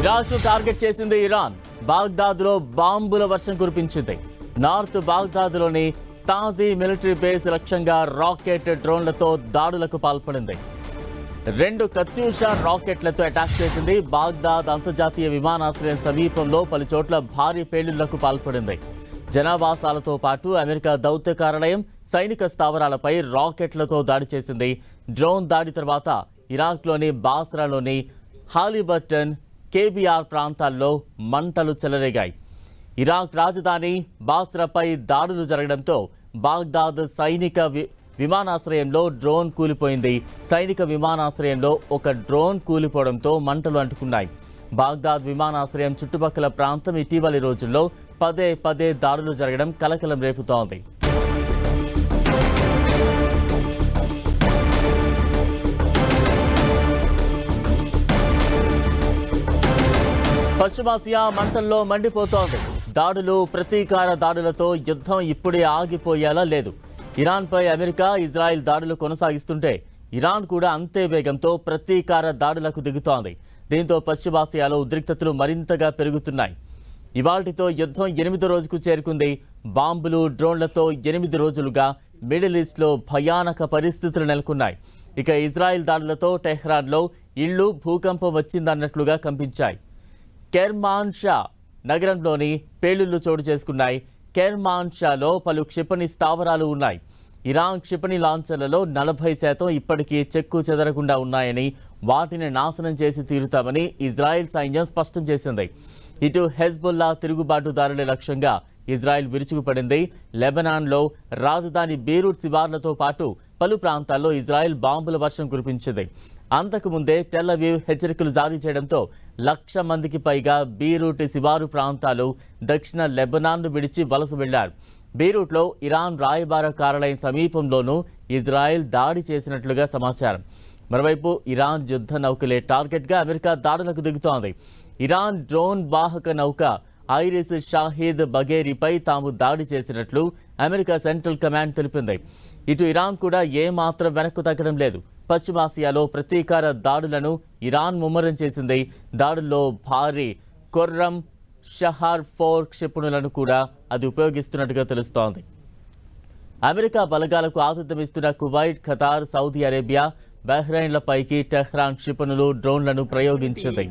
Iraq ను target చేసింది Iran. Baghdad లో బాంబుల వర్షం కురిపించింది. నార్త్ బాగ్దాద్ లోని తాజీ మిలిటరీ బేస్ లక్ష్యంగా రాకెట్ డ్రోన్లతో దాడులకు పాల్పడింది. 2 కత్యూషా రాకెట్లతో అటాక్ చేసింది. బాగ్దాద్ అంతర్జాతీయ విమానాశ్రయం సమీపంలో పలు చోట్ల భారీ పేలుళ్లకు పాల్పడింది. జనావాసాలతో పాటు అమెరికా దౌత్య కార్యాలయం, సైనిక స్థావరాలపై రాకెట్లతో దాడి చేసింది. డ్రోన్ దాడి తర్వాత ఇరాక్లోని బాస్రాలోని హాలిబర్టన్, కేబిఆర్ ప్రాంతాల్లో మంటలు చెలరేగాయి. ఇరాక్ రాజధాని బాస్రాపై దాడులు జరగడంతో బాగ్దాద్ సైనిక విమానాశ్రయంలో డ్రోన్ కూలిపోయింది. సైనిక విమానాశ్రయంలో ఒక డ్రోన్ కూలిపోవడంతో మంటలు అంటుకున్నాయి. బాగ్దాద్ విమానాశ్రయం చుట్టుపక్కల ప్రాంతం ఇటీవలి రోజుల్లో పదే దాడులు జరగడం కలకలం రేపుతోంది. పశ్చిమాసియా మంటల్లో మండిపోతోంది. దాడులు, ప్రతీకార దాడులతో యుద్ధం ఇప్పుడే ఆగిపోయేలా లేదు. ఇరాన్పై అమెరికా, ఇజ్రాయెల్ దాడులు కొనసాగిస్తుంటే ఇరాన్ కూడా అంతే వేగంతో ప్రతీకార దాడులకు దిగుతోంది. దీంతో పశ్చిమాసియాలో ఉద్రిక్తతలు మరింతగా పెరుగుతున్నాయి. ఇవాల్టితో యుద్ధం 8వ రోజుకు చేరుకుంది. బాంబులు, డ్రోన్లతో 8 రోజులుగా మిడిల్ ఈస్ట్లో భయానక పరిస్థితులు నెలకొన్నాయి. ఇక ఇజ్రాయెల్ దాడులతో టెహ్రాన్లో ఇళ్లు భూకంపం వచ్చిందన్నట్లుగా కంపించాయి. కెర్మాన్ షా నగరంలోని పేలుళ్లు చోటు చేసుకున్నాయి. కెర్మాన్ షాలో పలు క్షిపణి స్థావరాలు ఉన్నాయి. ఇరాన్ క్షిపణి లాంచర్లలో 40% ఇప్పటికీ చెక్కు చెదరకుండా ఉన్నాయని, వాటిని నాశనం చేసి తీరుతామని ఇజ్రాయెల్ సైన్యం స్పష్టం చేసింది. ఇటు హెజ్బుల్లా తిరుగుబాటుదారుల లక్ష్యంగా ఇజ్రాయెల్ విరుచుకుపడింది. లెబనాన్లో రాజధాని బీరూట్ శివార్లతో పాటు పలు ప్రాంతాల్లో ఇజ్రాయెల్ బాంబుల వర్షం కురిపించింది. అంతకుముందే టెల్ అవీవ్ హెచ్చరికలు జారీ చేయడంతో 1,00,000 మందికి పైగా బీరూట్ శివారు ప్రాంతాలు, దక్షిణ లెబనాన్ను విడిచి వలస వెళ్లారు. బీరూట్లో ఇరాన్ రాయబార కార్యాలయం సమీపంలోనూ ఇజ్రాయెల్ దాడి చేసినట్లుగా సమాచారం. మరోవైపు ఇరాన్ యుద్ధ నౌకలే టార్గెట్గా అమెరికా దాడులకు దిగుతోంది. ఇరాన్ డ్రోన్ వాహక నౌక ఐరిస్ షాహీద్ బఘేరీపై తాము దాడి చేసినట్లు అమెరికా సెంట్రల్ కమాండ్ తెలిపింది. ఇటు ఇరాన్ కూడా ఏమాత్రం వెనక్కు తగ్గడం లేదు. పశ్చిమాసియాలో ప్రతీకార దాడులను ఇరాన్ ముమ్మరం చేసింది. దాడుల్లో భారీ ఖుర్రం షహర్ 4 క్షిపణులను కూడా అది ఉపయోగిస్తున్నట్టుగా తెలుస్తోంది. అమెరికా బలగాలకు ఆతిథ్యమిస్తున్న కువైట్, ఖతార్, సౌదీ అరేబియా, బహ్రెయిన్లపైకి టెహ్రాన్ క్షిపణులు, డ్రోన్లను ప్రయోగించింది.